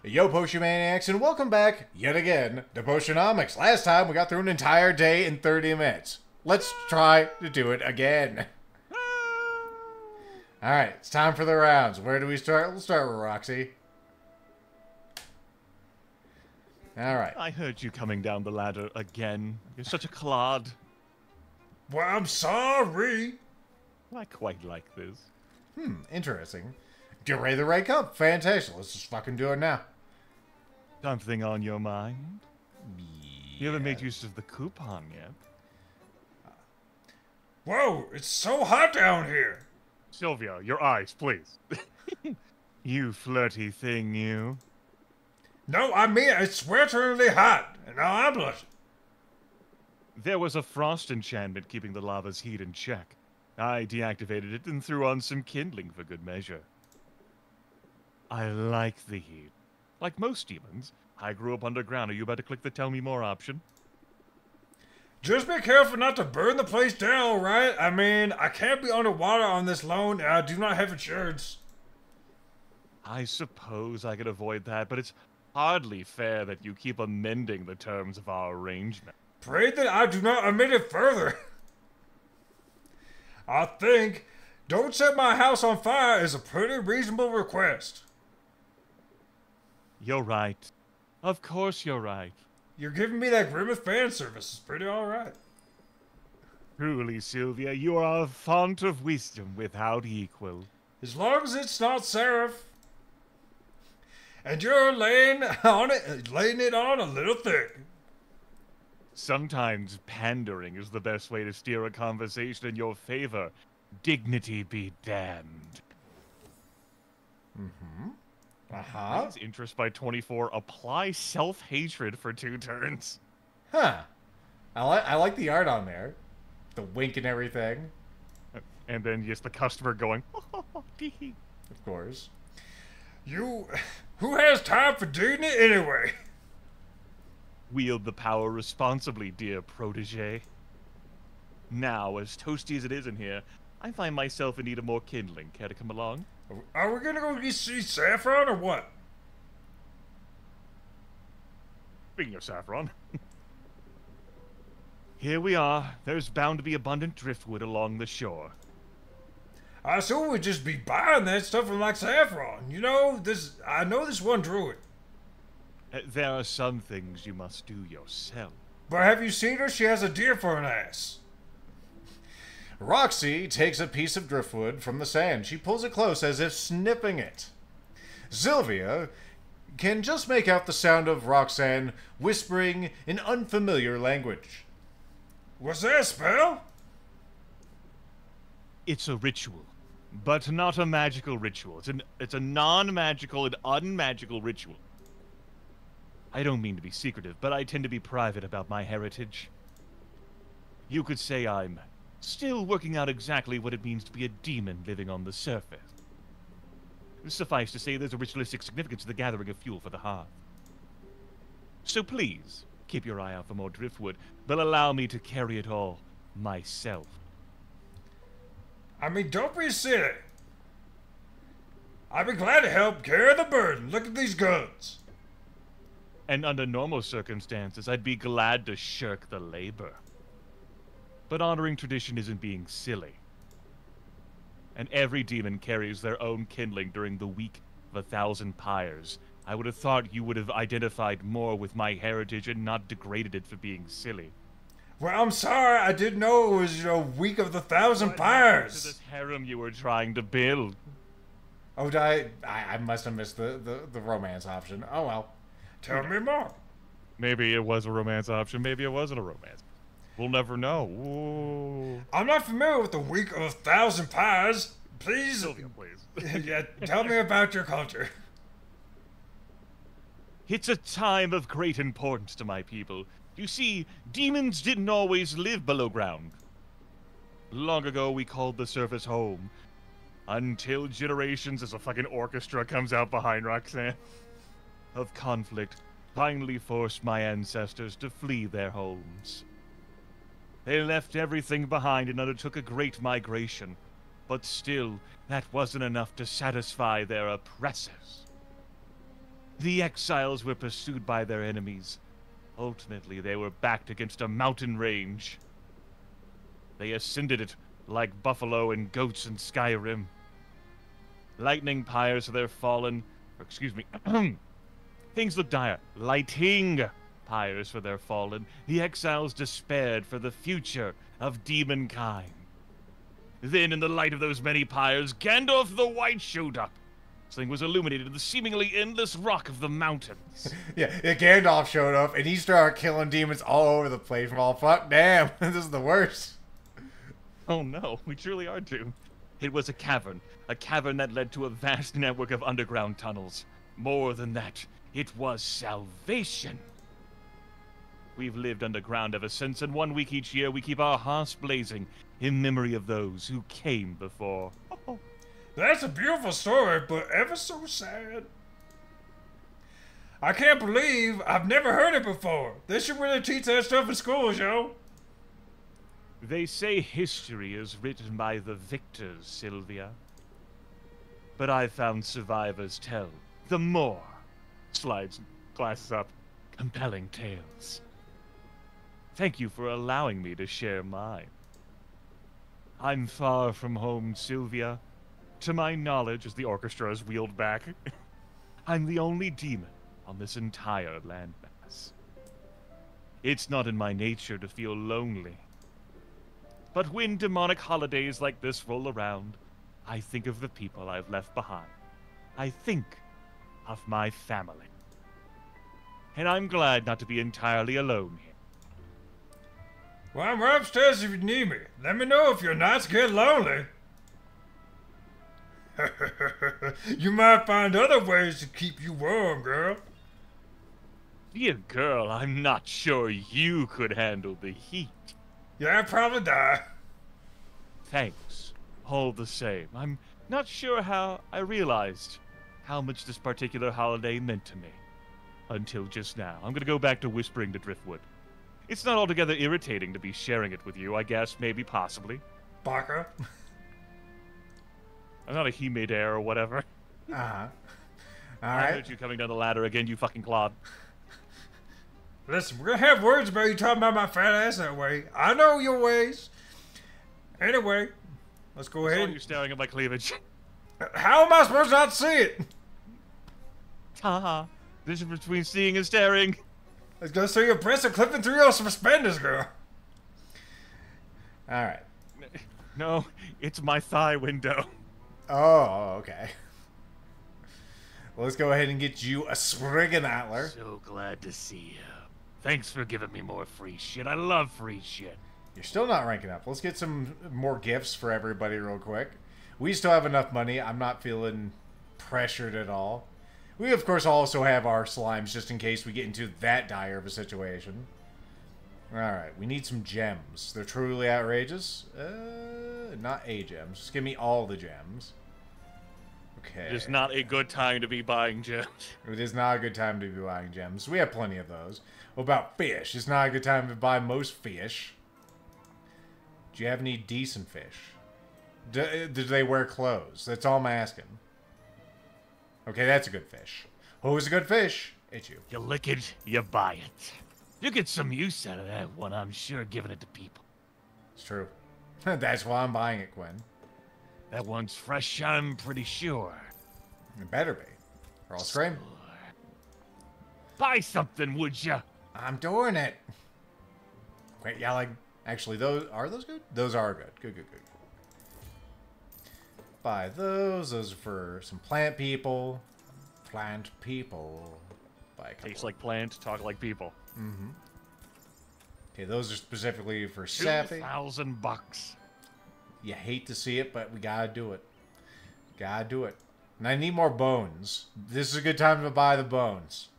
Yo, Potiomaniacs, and welcome back, yet again, to Potionomics. Last time, we got through an entire day in 30 minutes. Let's try to do it again. Alright, it's time for the rounds. Where do we start? We'll start with Roxy. Alright. I heard you coming down the ladder again. You're such a clod. Well, I'm sorry. I quite like this. Interesting. Get ready to rank up. Fantastic. Let's just fucking do it now. Something on your mind? Yeah. You haven't made use of the coupon yet. Whoa, it's so hot down here. Sylvia, your eyes, please. You flirty thing, you. No, I mean, it's swelteringly hot, and now I'm blushing. There was a frost enchantment keeping the lava's heat in check. I deactivated it and threw on some kindling for good measure. I like the heat. Like most demons, I grew up underground. Are you about to click the tell me more option? Just be careful not to burn the place down, right? I mean, I can't be underwater on this loan, and I do not have insurance. I suppose I could avoid that, but it's hardly fair that you keep amending the terms of our arrangement. Pray that I do not amend it further. I think don't set my house on fire is a pretty reasonable request. You're right. Of course you're right. You're giving me that Grimith fan service. It's pretty alright. Truly, Sylvia, you are a font of wisdom without equal. As long as it's not Seraph. And you're laying it on a little thick. Sometimes pandering is the best way to steer a conversation in your favor. Dignity be damned. Raise interest by 24. Apply self-hatred for 2 turns. Huh. I like the art on there. The wink and everything. And then just the customer going, Of course. Who has time for doing it anyway? Wield the power responsibly, dear protege. Now, as toasty as it is in here, I find myself in need of more kindling. Care to come along? Are we gonna go see Saffron or what? Speaking of saffron. Here we are. There's bound to be abundant driftwood along the shore. I assume we'd just be buying that stuff from like Saffron. You know, I know this one druid. There are some things you must do yourself. But have you seen her? She has a deer for an ass. Roxy takes a piece of driftwood from the sand. She pulls it close as if snipping it. Sylvia can just make out the sound of Roxanne whispering in unfamiliar language. Was that a spell? It's a ritual, but not a magical ritual. It's a non-magical and unmagical ritual. I don't mean to be secretive, but I tend to be private about my heritage. You could say I'm still working out exactly what it means to be a demon living on the surface. Suffice to say, there's a ritualistic significance to the gathering of fuel for the hearth. So please, keep your eye out for more driftwood, but allow me to carry it all myself. I mean, don't be silly. I'd be glad to help carry the burden. Look at these guns. And under normal circumstances, I'd be glad to shirk the labor. But honoring tradition isn't being silly. And every demon carries their own kindling during the week of 1,000 Pyres. I would have thought you would have identified more with my heritage and not degraded it for being silly. Well, I'm sorry. I didn't know it was, week of the 1,000 Pyres. To this harem you were trying to build. Oh, I must have missed the romance option. Oh, well. Tell me more. Maybe it was a romance option. Maybe it wasn't a romance. We'll never know. Ooh. I'm not familiar with the week of 1,000 Pyres. Please. Sylvia, please. Yeah, tell me about your culture. It's a time of great importance to my people. You see, demons didn't always live below ground. Long ago, we called the surface home. Until generations, as a fucking orchestra comes out behind Roxanne, of conflict finally forced my ancestors to flee their homes. They left everything behind and undertook a great migration. But still, that wasn't enough to satisfy their oppressors. The exiles were pursued by their enemies. Ultimately, they were backed against a mountain range. They ascended it like buffalo and goats in Skyrim. Lightning pyres of their fallen, or excuse me, things look dire. Lighting pyres for their fallen. The exiles despaired for the future of demonkind. Then, in the light of those many pyres, Gandalf the White showed up. This thing was illuminated in the seemingly endless rock of the mountains. Yeah, Gandalf showed up, and he started killing demons all over the place. We're all, fuck, damn, this is the worst. Oh no, we truly are doomed. It was a cavern that led to a vast network of underground tunnels. More than that, it was salvation. We've lived underground ever since, and 1 week each year we keep our hearths blazing in memory of those who came before. That's a beautiful story, but ever so sad. I can't believe I've never heard it before. They should really teach that stuff in schools, yo. They say history is written by the victors, Sylvia. But I've found survivors tell the more, slides glasses up, compelling tales. Thank you for allowing me to share mine. I'm far from home, Sylvia. To my knowledge, as the orchestra is wheeled back, I'm the only demon on this entire landmass. It's not in my nature to feel lonely. But when demonic holidays like this roll around, I think of the people I've left behind. I think of my family. And I'm glad not to be entirely alone here. Well, I'm right upstairs if you need me. Let me know if your nights get lonely. You might find other ways to keep you warm, girl. Dear girl, I'm not sure you could handle the heat. Yeah, I'd probably die. Thanks, all the same. I'm not sure how I realized how much this particular holiday meant to me. Until just now. I'm gonna go back to whispering to Driftwood. It's not altogether irritating to be sharing it with you, I guess, maybe, possibly. Baka. I'm not a he made air or whatever. Uh-huh. All I right. heard you coming down the ladder again, you fucking clod. Listen, we're gonna have words about you talking about my fat ass that way. I know your ways. Anyway, let's go I saw ahead. you staring at my cleavage. How am I supposed not to see it? Haha. Difference between seeing and staring. I was gonna say your breasts are clipping through your suspenders, girl. All right. No, it's my thigh window. Oh, okay. Well, let's go ahead and get you a Spriggan Antler. So glad to see you. Thanks for giving me more free shit. I love free shit. You're still not ranking up. Let's get some more gifts for everybody real quick. We still have enough money. I'm not feeling pressured at all. We, of course, also have our slimes just in case we get into that dire of a situation. Alright, we need some gems. They're truly outrageous. Not a gems. Just give me all the gems. Okay. It is not a good time to be buying gems. It is not a good time to be buying gems. We have plenty of those. What about fish? It's not a good time to buy most fish. Do you have any decent fish? Do they wear clothes? That's all I'm asking. Okay, that's a good fish. Who's a good fish? It's you. You lick it, you buy it. You get some use out of that one, I'm sure, giving it to people. It's true. That's why I'm buying it, Quinn. That one's fresh, I'm pretty sure. It better be. Or I'll scream. Buy something, would ya? I'm doing it. Wait, yeah, like, actually, those good? Those are good. Good, good, good. Buy those. Those are for some plant people. Plant people. Buy a couple. Taste like plant, talk like people. Mm-hmm. Okay, those are specifically for Sappy. $2,000. You hate to see it, but we gotta do it. Gotta do it. And I need more bones. This is a good time to buy the bones.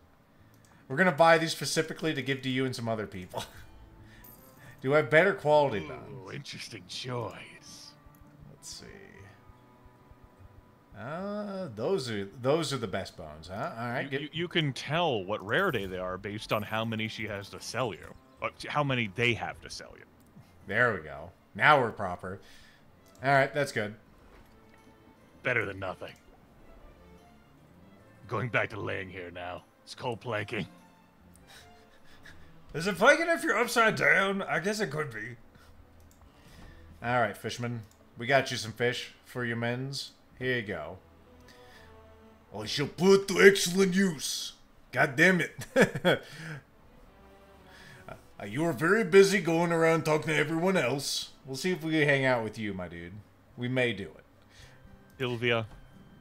We're gonna buy these specifically to give to you and some other people. Do I have better quality bones? Ooh, interesting choice. Let's see. Those are the best bones, huh? All right. You can tell what rarity they are based on how many she has to sell you. How many they have to sell you. There we go. Now we're proper. All right, that's good. Better than nothing. Going back to laying here now. It's cold planking. Is it flanking if you're upside down? I guess it could be. Alright, Fishman. We got you some fish for your men's. Here you go. I shall put to excellent use. God damn it. You are very busy going around talking to everyone else. We'll see if we can hang out with you, my dude. We may do it. Sylvia,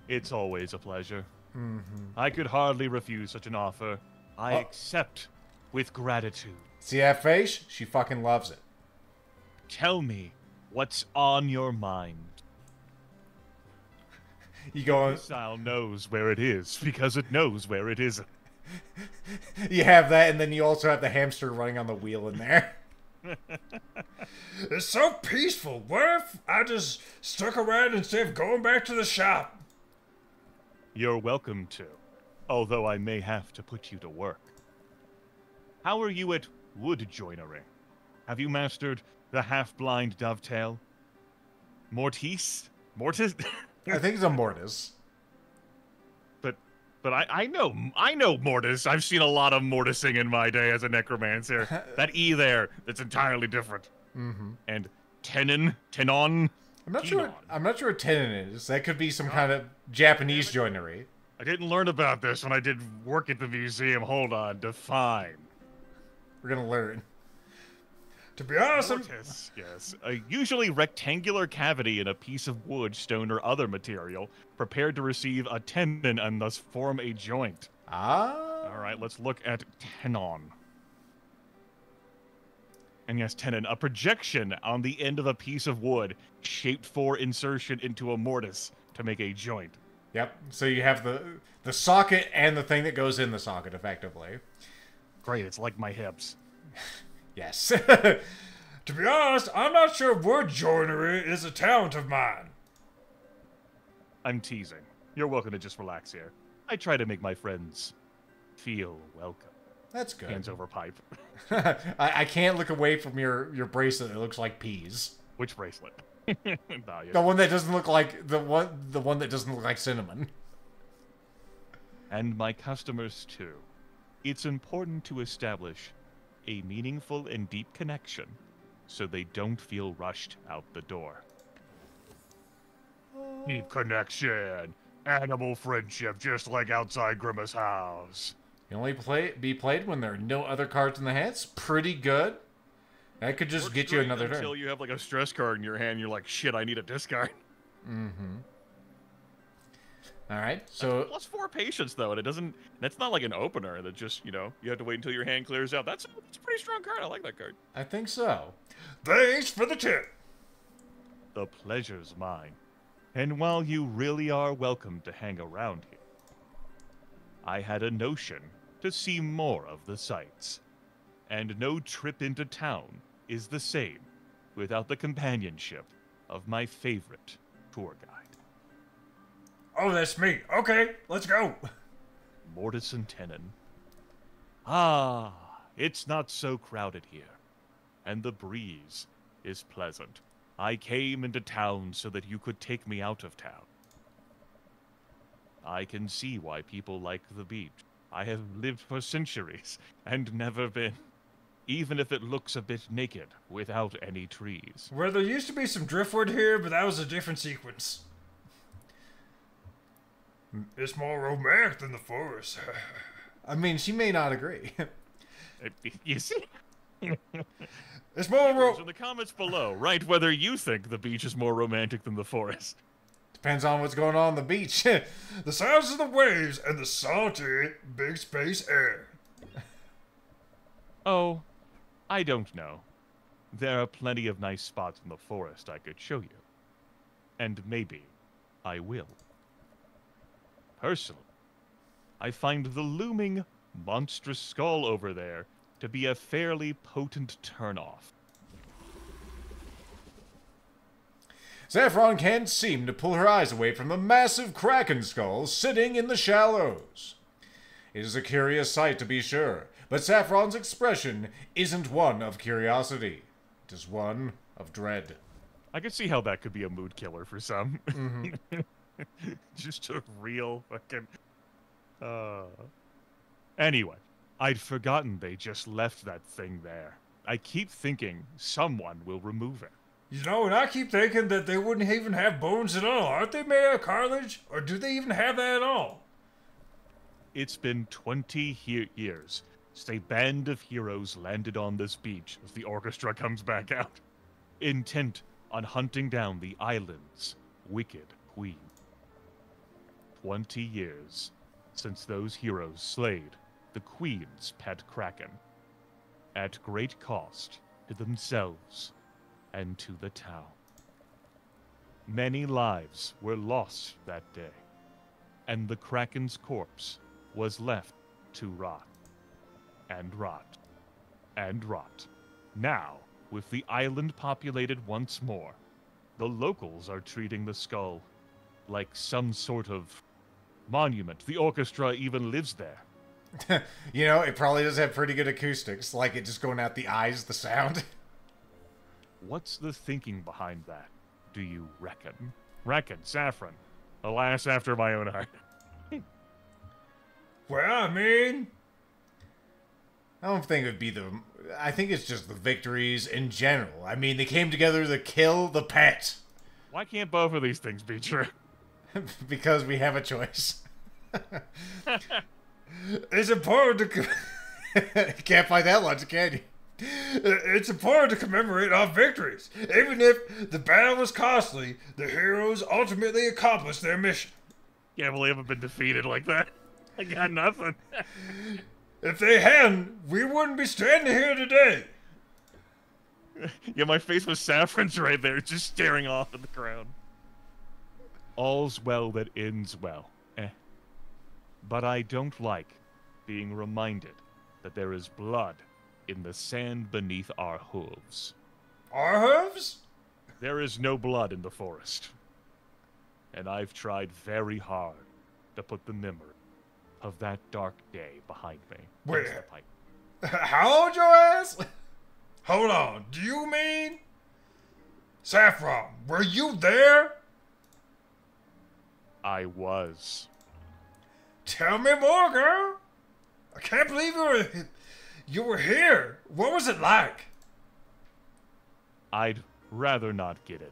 it's always a pleasure. I could hardly refuse such an offer. I accept with gratitude. See that face? She fucking loves it. Tell me what's on your mind. You go. This style knows where it is because it knows where it isn't. You have that, and then you also have the hamster running on the wheel in there. It's so peaceful. What if I just stuck around instead of going back to the shop? You're welcome to, although I may have to put you to work. How are you at wood joinery? Have you mastered the half-blind dovetail? Mortis? Mortis? I think it's a mortise. But I know Mortis. I've seen a lot of mortising in my day as a necromancer. That E there, that's entirely different. And tenon. I'm not sure what tenon is. That could be some kind of Japanese joinery. I didn't learn about this when I did work at the museum. Hold on, define. We're gonna learn. To be honest, Mortis, yes. A usually rectangular cavity in a piece of wood, stone, or other material, prepared to receive a tenon and thus form a joint. Ah. Alright, let's look at tenon. And yes, tenon, a projection on the end of a piece of wood, shaped for insertion into a mortise to make a joint. Yep. So you have the socket and the thing that goes in the socket, effectively. Great, it's like my hips. Yes. to be honest, I'm not sure wood joinery is a talent of mine. I'm teasing. You're welcome to just relax here. I try to make my friends feel welcome. That's good. Hands over pipe. I can't look away from your bracelet. It looks like peas. Which bracelet? The one that doesn't look like the one that doesn't look like cinnamon. And my customers too. It's important to establish a meaningful and deep connection so they don't feel rushed out the door. Deep connection. Animal friendship, just like outside Grima's house. You only be played when there are no other cards in the hand. It's pretty good. That could just get you another turn. Until you have like a stress card in your hand, you're like, shit, I need a discard. Alright, so... Plus 4 patience, though, and it doesn't... That's not like an opener that just, you know, you have to wait until your hand clears out. That's a pretty strong card. I like that card. I think so. Thanks for the tip. The pleasure's mine. And while you really are welcome to hang around here, I had a notion to see more of the sights. And no trip into town is the same without the companionship of my favorite tour guide. Oh, that's me. Okay, let's go. Mortis and Tenon. Ah, it's not so crowded here. And the breeze is pleasant. I came into town so that you could take me out of town. I can see why people like the beach. I have lived for centuries and never been, even if it looks a bit naked without any trees. Well, there used to be some driftwood here, but that was a different sequence. It's more romantic than the forest. I mean, she may not agree. You see? It's more in the comments below, write whether you think the beach is more romantic than the forest. Depends on what's going on the beach. The sounds of the waves and the salty big space air. Oh, I don't know. There are plenty of nice spots in the forest I could show you. And maybe I will. Personally, I find the looming, monstrous skull over there to be a fairly potent turnoff. Saffron can't seem to pull her eyes away from the massive kraken skull sitting in the shallows. It is a curious sight, to be sure, but Saffron's expression isn't one of curiosity. It is one of dread. I could see how that could be a mood killer for some. Just a real fucking... Anyway, I'd forgotten they just left that thing there. I keep thinking someone will remove it. You know, and I keep thinking that they wouldn't even have bones at all. Aren't they made out of cartilage? Or do they even have that at all? It's been 20 years since a band of heroes landed on this beach as the orchestra comes back out, intent on hunting down the island's wicked queen. 20 years since those heroes slayed the queen's pet kraken, at great cost to themselves and to the town. Many lives were lost that day, and the kraken's corpse was left to rot, and rot, and rot. Now, with the island populated once more, the locals are treating the skull like some sort of monument. The orchestra even lives there. You know, it probably does have pretty good acoustics, like it just going out the eyes, the sound. What's the thinking behind that, do you reckon? Reckon, Saffron. Alas, after my own heart. Well, I mean... I don't think it would be the... I think it's just the victories in general. I mean, they came together to kill the pet. Why can't both of these things be true? Because we have a choice. It's important to... You can't find that logic, can you? It's important to commemorate our victories. Even if the battle was costly, the heroes ultimately accomplished their mission. Can't believe I've been defeated like that. I got nothing. If they hadn't, we wouldn't be standing here today. Yeah, my face was Saffron's right there, just staring off at the crowd. All's well that ends well. But I don't like being reminded that there is blood in the sand beneath our hooves. Our hooves? There is no blood in the forest. And I've tried very hard to put the memory of that dark day behind me. Wait. Against the pipe. How old your ass? Hold on, do you mean? Saffron, were you there? I was. Tell me more, girl. I can't believe you were here. What was it like? I'd rather not get in.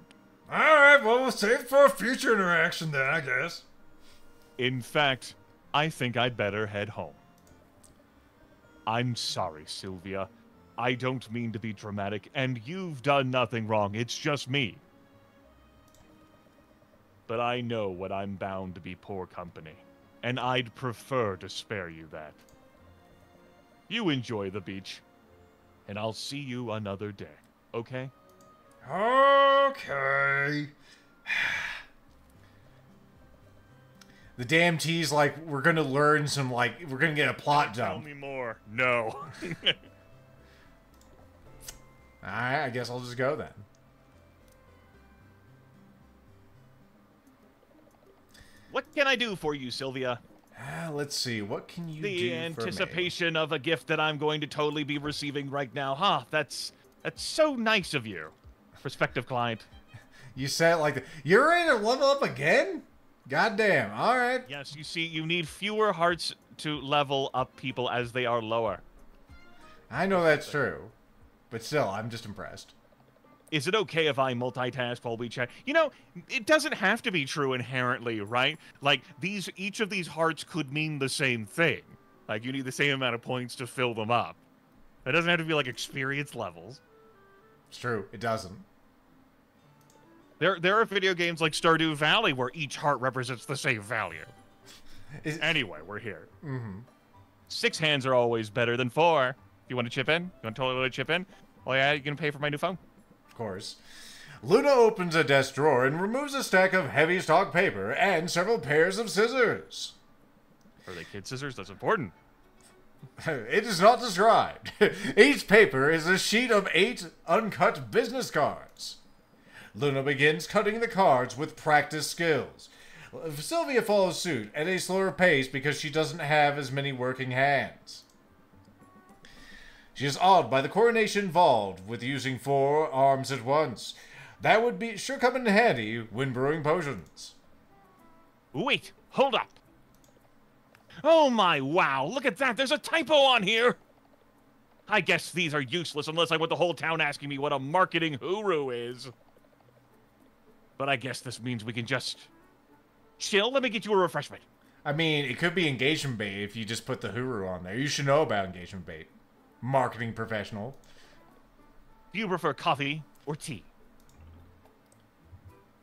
Alright, well, we'll save it for a future interaction then, I guess. In fact, I think I'd better head home. I'm sorry, Sylvia. I don't mean to be dramatic, and you've done nothing wrong. It's just me. But I know what I'm bound to be poor company, and I'd prefer to spare you that. You enjoy the beach, and I'll see you another day, okay? Okay. The damn T's like, we're gonna learn some, like, we're gonna get a plot Tell dump. me more. No. Alright, I guess I'll just go then. What can I do for you, Sylvia? Let's see, what can you do The for me? anticipation of a gift that I'm going to totally be receiving right now. Huh, that's so nice of you. Prospective client. You said it like that. You're ready to level up again? Goddamn, alright. Yes, you see, you need fewer hearts to level up people as they are lower. I know that's true. But still, I'm just impressed. Is it okay if I multitask while we chat? You know, it doesn't have to be true inherently, right? Like, each of these hearts could mean the same thing. Like, you need the same amount of points to fill them up. It doesn't have to be like experience levels. It's true, it doesn't. There are video games like Stardew Valley where each heart represents the same value. Anyway, we're here. Mm-hmm. 6 hands are always better than 4. You want to chip in? You want to totally chip in? Oh yeah, you gonna pay for my new phone? Of course. Luna opens a desk drawer and removes a stack of heavy stock paper and several pairs of scissors. Are they kid scissors? That's important. It is not described. Each paper is a sheet of 8 uncut business cards. Luna begins cutting the cards with practiced skills. Sylvia follows suit at a slower pace because she doesn't have as many working hands. She is awed by the coordination involved with using 4 arms at once. That would be sure come in handy when brewing potions. Wait, hold up. Oh my wow, look at that, there's a typo on here! I guess these are useless unless I want the whole town asking me what a marketing hooroo is. But I guess this means we can just chill. Let me get you a refreshment. I mean, it could be engagement bait if you just put the hooroo on there. You should know about engagement bait. Marketing professional. Do you prefer coffee or tea?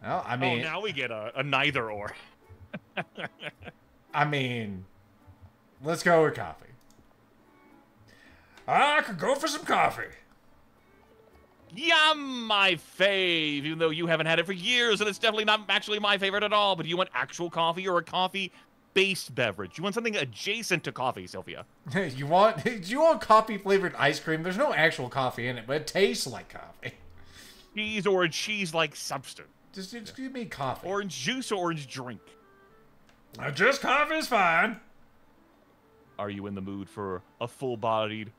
Well, I mean... Oh, now we get a neither or. I mean... Let's go with coffee. I could go for some coffee. Yum, my fave, even though you haven't had it for years, and it's definitely not actually my favorite at all. But do you want actual coffee or a coffee-based beverage? You want something adjacent to coffee, Sylvia? Do you want coffee-flavored ice cream? There's no actual coffee in it, but it tastes like coffee. Cheese or a cheese-like substance. Just give me coffee. Orange juice or orange drink. Just coffee is fine. Are you in the mood for a full-bodied...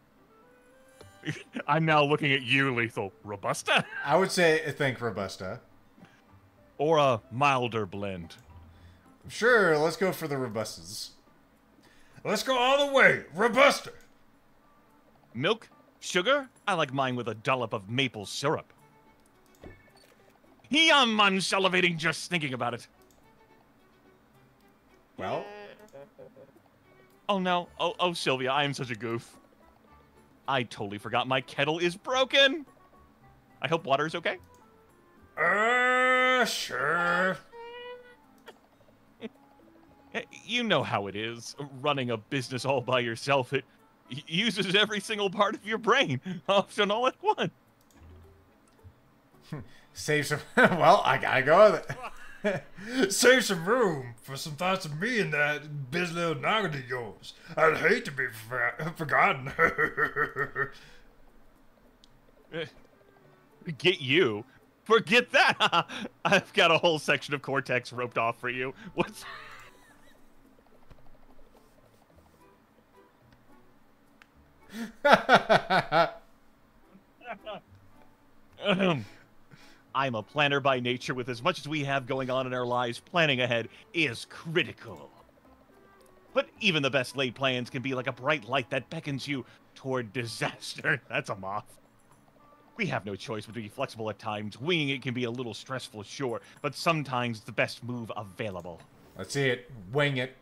I'm now looking at you, Lethal. Robusta? I would say think Robusta. Or a milder blend? Sure, let's go for the Robustas. Let's go all the way. Robusta. Milk? Sugar? I like mine with a dollop of maple syrup. Yum, I'm salivating just thinking about it. Well... Oh no. Oh, Sylvia, I am such a goof. I totally forgot my kettle is broken. I hope water is okay. Sure. You know how it is, running a business all by yourself. It uses every single part of your brain, often all at once. Save some... Well, I gotta go with it. Save some room for some thoughts of me in that biz little noggin of yours. I'd hate to be forgotten. Get you? Forget that! I've got a whole section of cortex roped off for you. What's... I'm a planner by nature. With as much as we have going on in our lives, planning ahead is critical. But even the best laid plans can be like a bright light that beckons you toward disaster. That's a moth. We have no choice but to be flexible at times. Winging it can be a little stressful, sure, but sometimes the best move available. Let's see it. Wing it.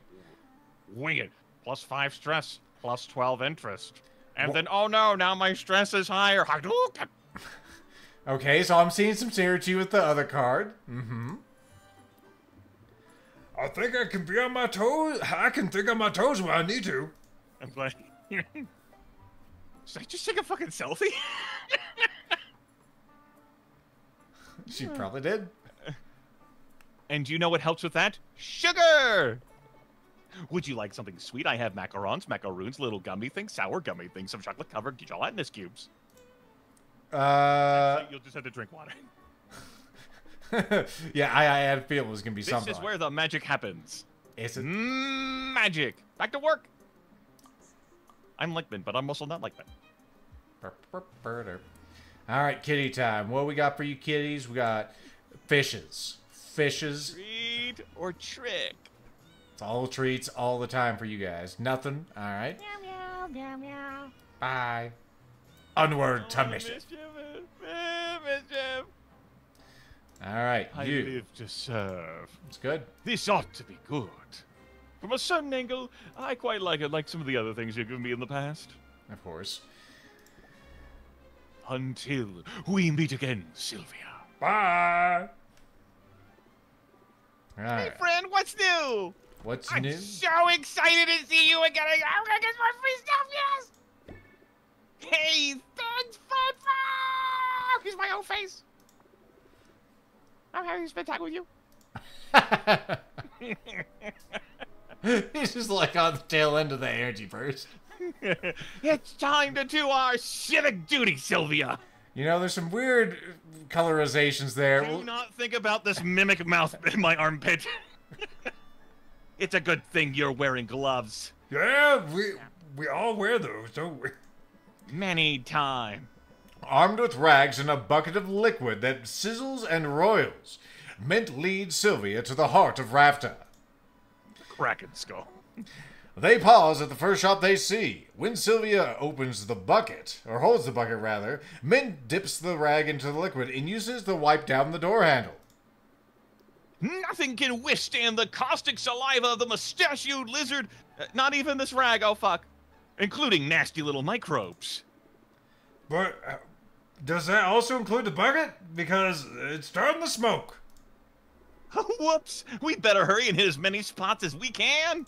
Wing it. +5 stress, +12 interest. And then, oh no, now my stress is higher. Hadouken! Okay, so I'm seeing some synergy with the other card. Mm-hmm. I think I can be on my toes. I can think on my toes when I need to. I'm glad. Should I just take a fucking selfie? She probably did. And do you know what helps with that? Sugar! Would you like something sweet? I have macarons, macaroons, little gummy things, sour gummy things, some chocolate-covered gelatinous cubes. You'll just have to drink water. Yeah, I had a feeling it was going to be something. This is where the magic happens. Is it? Magic! Back to work! I'm Lickman, but I'm also not Lickman. Alright, kitty time. What we got for you kitties? We got fishes. Fishes. Treat or trick? It's all treats all the time for you guys. Nothing? Alright. Meow, meow, meow, meow. Bye. Onward to mission. Mischief. Alright, I you. live to serve. It's good. This ought to be good. From a certain angle, I quite like it, like some of the other things you've given me in the past. Of course. Until we meet again, Sylvia. Bye. Hey, Alright. friend, what's new? What's I'm new? so excited to see you again. I'm gonna get more free stuff, yes! Hey, thanks, fun. Here's my own face. I'm having to spend time with you. He's just like on the tail end of the energy burst. It's time to do our civic duty, Sylvia. You know, there's some weird colorizations there. Do not think about this mimic mouth in my armpit. It's a good thing you're wearing gloves. Yeah, we all wear those, don't we? Many time. Armed with rags and a bucket of liquid that sizzles and roils, Mint leads Sylvia to the heart of Rafta. Kraken skull. They pause at the first shop they see. When Sylvia opens the bucket, or holds the bucket rather, Mint dips the rag into the liquid and uses to wipe down the door handle. Nothing can withstand the caustic saliva of the mustachioed lizard. Not even this rag, oh fuck. Including nasty little microbes. But does that also include the bucket? Because it's starting to smoke. Whoops! We better hurry and hit as many spots as we can.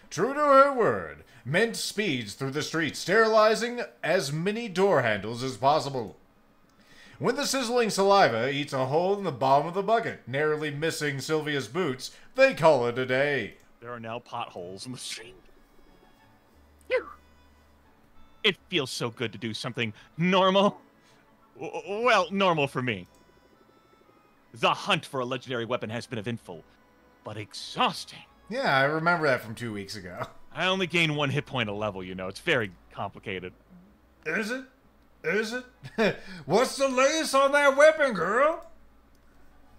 True to her word, Mint speeds through the streets, sterilizing as many door handles as possible. When the sizzling saliva eats a hole in the bottom of the bucket, narrowly missing Sylvia's boots, they call it a day. There are now potholes in the street. Phew. It feels so good to do something normal. Well, normal for me. The hunt for a legendary weapon has been eventful, but exhausting. Yeah, I remember that from 2 weeks ago. I only gain 1 hit point a level, you know. It's very complicated. Is it? Is it? What's the latest on that weapon, girl?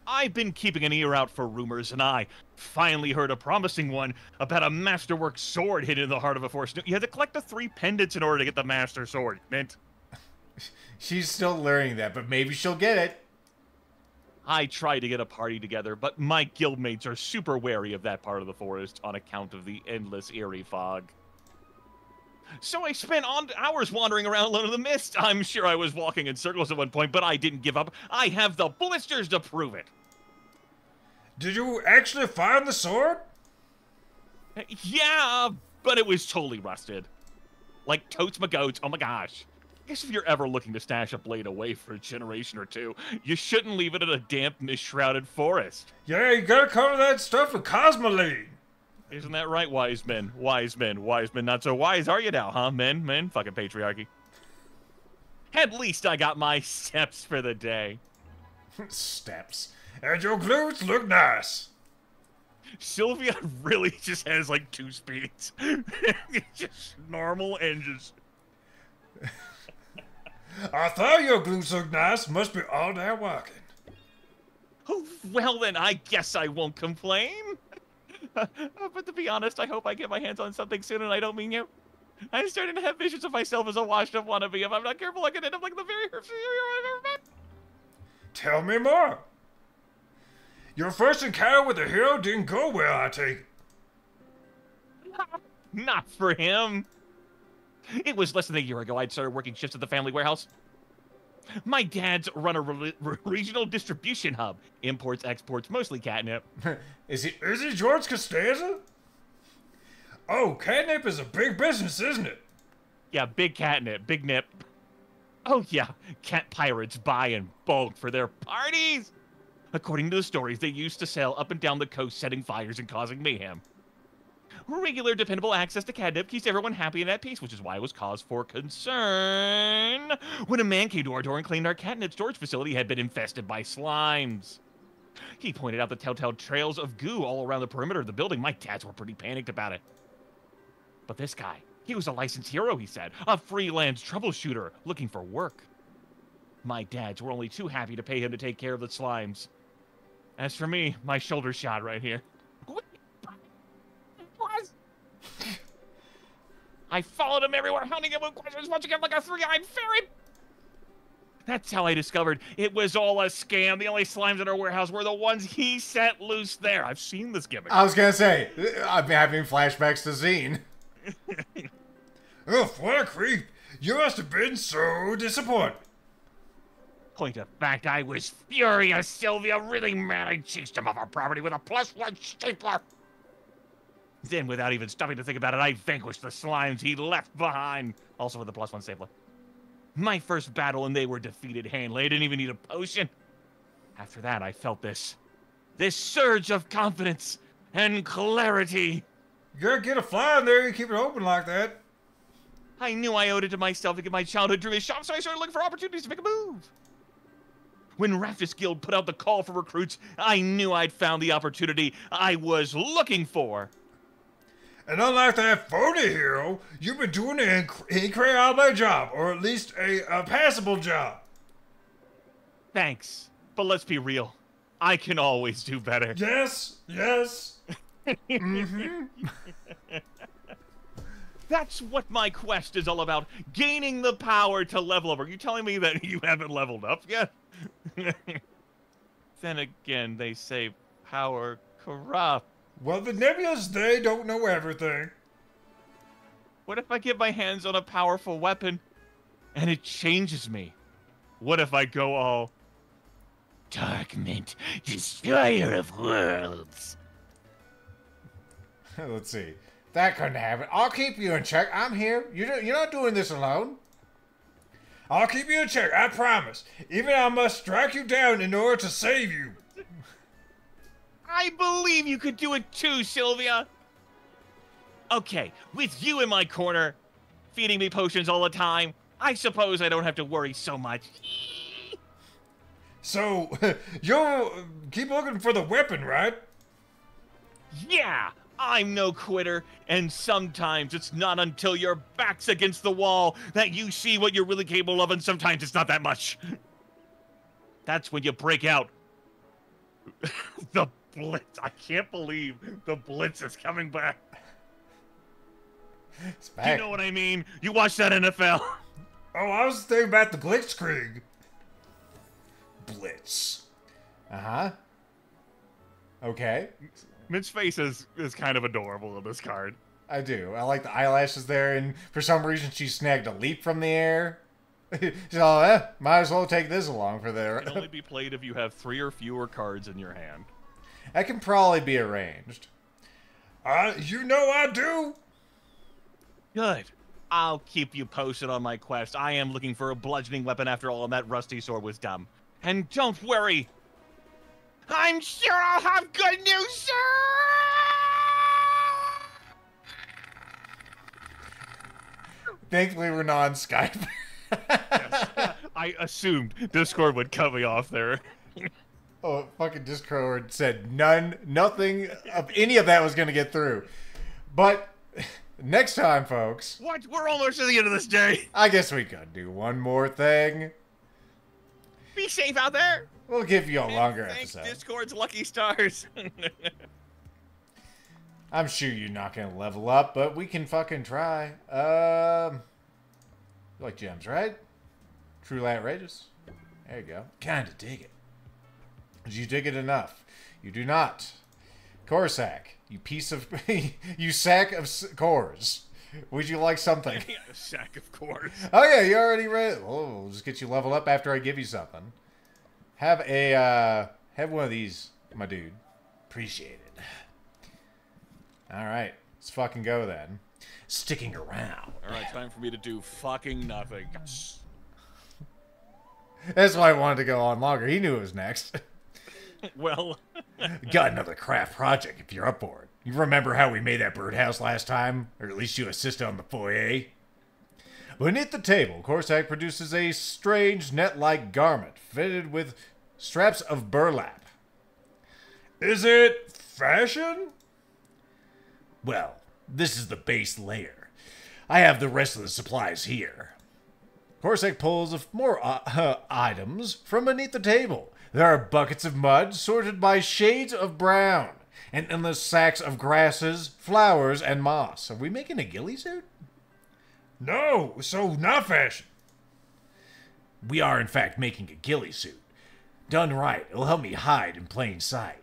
I've been keeping an ear out for rumors, and I finally heard a promising one about a masterwork sword hidden in the heart of a forest. You had to collect the 3 pendants in order to get the master sword, Mint. She's still learning that, but maybe she'll get it. I tried to get a party together, but my guildmates are super wary of that part of the forest on account of the endless eerie fog. So I spent hours wandering around alone in the mist. I'm sure I was walking in circles at one point, but I didn't give up. I have the blisters to prove it. Did you actually find the sword? Yeah, but it was totally rusted. Like totes my goats, oh my gosh. I guess if you're ever looking to stash a blade away for a generation or two, you shouldn't leave it in a damp, mist-shrouded forest. Yeah, you gotta cover that stuff with Cosmoline. Isn't that right, wise men? Wise men, wise men. Not so wise, are you now, huh, men? Men, fucking patriarchy. At least I got my steps for the day. Steps. And your glutes look nice. Sylvia really just has like 2 speeds. Just normal and just... I thought your glutes looked nice. Must be all that walking. Oh, well then, I guess I won't complain. But to be honest, I hope I get my hands on something soon, and I don't mean you. I'm starting to have visions of myself as a washed-up wannabe. If I'm not careful, I could end up like the very first hero I've ever met. Tell me more. Your first encounter with a hero didn't go well, I take it. Not for him. It was less than a year ago I'd started working shifts at the family warehouse. My dad's run a regional distribution hub. Imports, exports, mostly catnip. Is he George Costanza? Oh, catnip is a big business, isn't it? Yeah, big catnip, big nip. Oh yeah, cat pirates buy in bulk for their parties. According to the stories, they used to sail up and down the coast setting fires and causing mayhem. Regular, dependable access to catnip keeps everyone happy and at peace, which is why it was cause for concern when a man came to our door and claimed our catnip storage facility had been infested by slimes. He pointed out the telltale trails of goo all around the perimeter of the building. My dads were pretty panicked about it. But this guy, he was a licensed hero, he said, a freelance troubleshooter looking for work. My dads were only too happy to pay him to take care of the slimes. As for me, my shoulder shot right here. I followed him everywhere, hounding him with questions, watching him like a 3-eyed ferret. That's how I discovered it was all a scam. The only slimes in our warehouse were the ones he set loose there. I've seen this gimmick. I was gonna say, I'm having flashbacks to Zine. Ugh, what a creep. You must have been so disappointed. Point of fact, I was furious, Sylvia. Really mad. I chased him off our property with a +1 stapler. Then, without even stopping to think about it, I vanquished the slimes he left behind. Also with a +1 stapler. My first battle, and they were defeated handily. I didn't even need a potion. After that, I felt this surge of confidence and clarity. You gotta get a fly in there. You keep it open like that. I knew I owed it to myself to get my childhood dream shop, so I started looking for opportunities to make a move. When Raftus Guild put out the call for recruits, I knew I'd found the opportunity I was looking for. And unlike that phony hero, you've been doing an incredible job, or at least a passable job. Thanks, but let's be real. I can always do better. Yes, yes. That's what my quest is all about. Gaining the power to level up. Are you telling me that you haven't leveled up yet? Then again, they say power corrupt. Well, the Nebulas, they don't know everything. What if I get my hands on a powerful weapon and it changes me? What if I go all Dark Mint, destroyer of worlds? Let's see. That couldn't happen. I'll keep you in check. I'm here. You're not doing this alone. I'll keep you in check, I promise. Even I must strike you down in order to save you. I believe you could do it too, Sylvia. Okay, with you in my corner, feeding me potions all the time, I suppose I don't have to worry so much. So, you'll keep looking for the weapon, right? Yeah, I'm no quitter, and sometimes it's not until your back's against the wall that you see what you're really capable of, and sometimes it's not that much. That's when you break out. The Blitz. I can't believe the Blitz is coming back. It's back. You know what I mean? You watch that NFL. Oh, I was thinking about the Blitzkrieg. Blitz. Uh-huh. Okay. Mint's face is kind of adorable in this card. I do. I like the eyelashes there, and for some reason she snagged a leap from the air. So, might as well take this along for there. It can only be played if you have 3 or fewer cards in your hand. That can probably be arranged. You know I do. Good. I'll keep you posted on my quest. I am looking for a bludgeoning weapon after all, and that rusty sword was dumb. And don't worry. I'm sure I'll have good news soon! Thankfully, we're not on Skype. Yes. I assumed Discord would cut me off there. Oh, fucking Discord said nothing of any of that was going to get through. But next time, folks. What? We're almost at the end of this day. I guess we could do one more thing. Be safe out there. We'll give you a longer Thanks episode. Discord's lucky stars. I'm sure you're not going to level up, but we can fucking try. You like gems, right? Truly outrageous. There you go. Kinda dig it. Did you dig it enough? You do not. Corsac, you piece of... you sack of cores. Would you like something? Yeah, a sack of cores. Oh yeah, you already read. Oh, we'll just get you leveled up after I give you something. Have one of these, my dude. Appreciate it. All right, let's fucking go then. Sticking around. All right, time for me to do fucking nothing. That's why I wanted to go on longer. He knew it was next. Well, Got another craft project if you're up for it. You remember how we made that birdhouse last time? Or at least you assisted on the foyer? Beneath the table, Corsac produces a strange net-like garment fitted with straps of burlap. Is it fashion? Well, this is the base layer. I have the rest of the supplies here. Corsac pulls more items from beneath the table. There are buckets of mud sorted by shades of brown, and endless sacks of grasses, flowers, and moss. Are we making a ghillie suit? No, so not fashion. We are, in fact, making a ghillie suit. Done right, it'll help me hide in plain sight.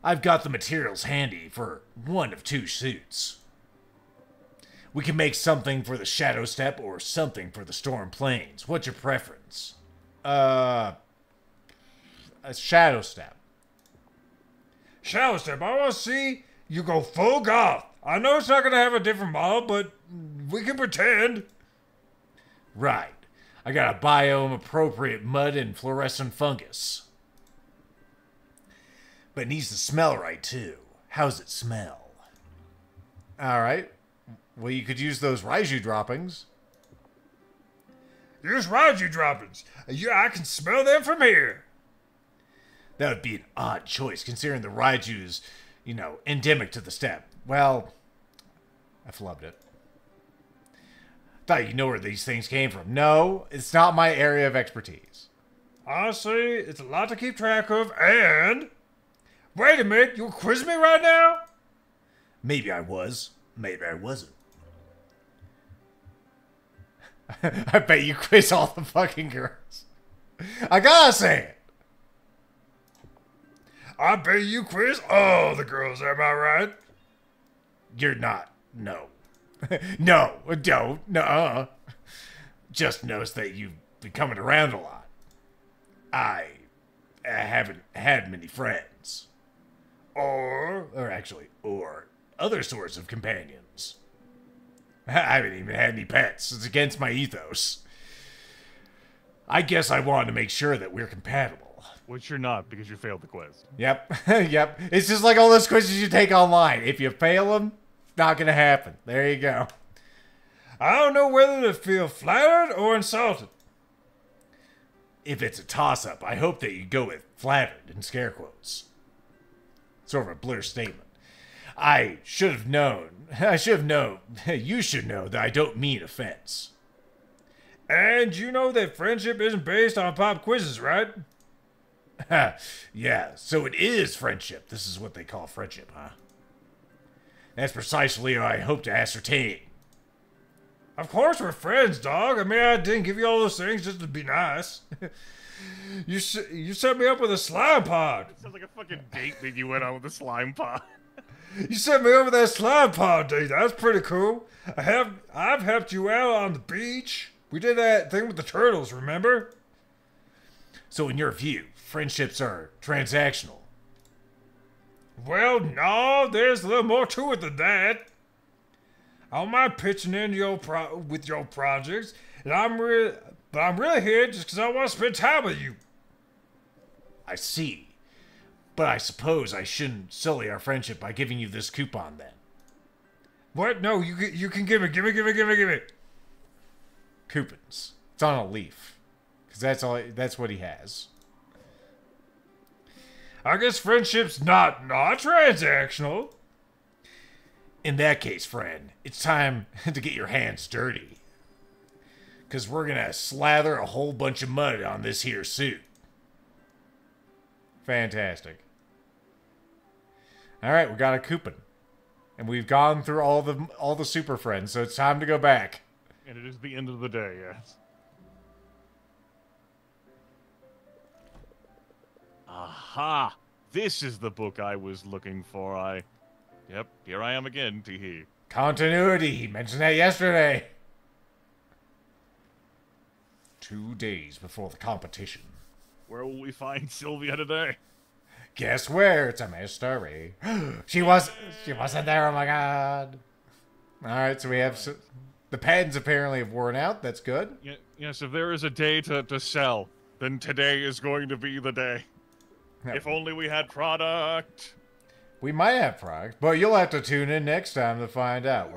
I've got the materials handy for one of 2 suits. We can make something for the Shadow Step or something for the Storm Plains. What's your preference? A Shadow Step. Shadow Step, I want to see you go full goth. I know it's not going to have a different model, but we can pretend. Right. I got a biome-appropriate mud and fluorescent fungus. But it needs to smell right, too. How's it smell? Alright. Well, you could use those Raiju droppings. Use Raiju droppings. Yeah, I can smell them from here. That would be an odd choice, considering the Raiju's, endemic to the steppe. Well, I flubbed it. Thought you know where these things came from. No, it's not my area of expertise. Honestly, it's a lot to keep track of, and Wait a minute, you quiz me right now? Maybe I was. Maybe I wasn't. I bet you quiz all the fucking girls. I gotta say it. I bet you quiz all the girls, am I right? You're not. No. No, don't. Nuh-uh. Just notice that you've been coming around a lot. I haven't had many friends. Or other sorts of companions. I haven't even had any pets. It's against my ethos. I guess I wanted to make sure that we're compatible. Which you're not, because you failed the quiz. Yep, yep. It's just like all those quizzes you take online. If you fail them, it's not gonna happen. There you go. I don't know whether to feel flattered or insulted. If it's a toss-up, I hope that you go with flattered in scare quotes. Sort of a blur statement. I should have known. You should know that I don't mean offense. And you know that friendship isn't based on pop quizzes, right? Yeah, so it is friendship. This is what they call friendship, huh? That's precisely what I hope to ascertain. Of course we're friends, dog. I mean, I didn't give you all those things just to be nice. You set me up with a slime pod. It sounds like a fucking date that you went on with a slime pod. You set me up with that slime pod date. That's pretty cool. I've helped you out on the beach. We did that thing with the turtles, remember? So in your view, friendships are transactional. Well, no, there's a little more to it than that. I don't mind pitching in with your projects, and I'm really here just because I want to spend time with you. I see. But I suppose I shouldn't sully our friendship by giving you this coupon then. What? No, you can give me. Coupons. It's on a leaf. Because that's what he has. I guess friendship's not transactional. In that case, friend, it's time to get your hands dirty. Because we're going to slather a whole bunch of mud on this here suit. Fantastic. Alright, we got a coupon. And we've gone through all the super friends, so it's time to go back. And it is the end of the day, yes. Aha! This is the book I was looking for. Yep, here I am again, tee-hee. Continuity. He mentioned that yesterday. 2 days before the competition. Where will we find Sylvia today? Guess where? It's a mystery. She wasn't there. Oh my god. All right, so we have the pens apparently have worn out. That's good. Yes, if there is a day to sell, then today is going to be the day. No. If only we had product. We might have product, but you'll have to tune in next time to find out.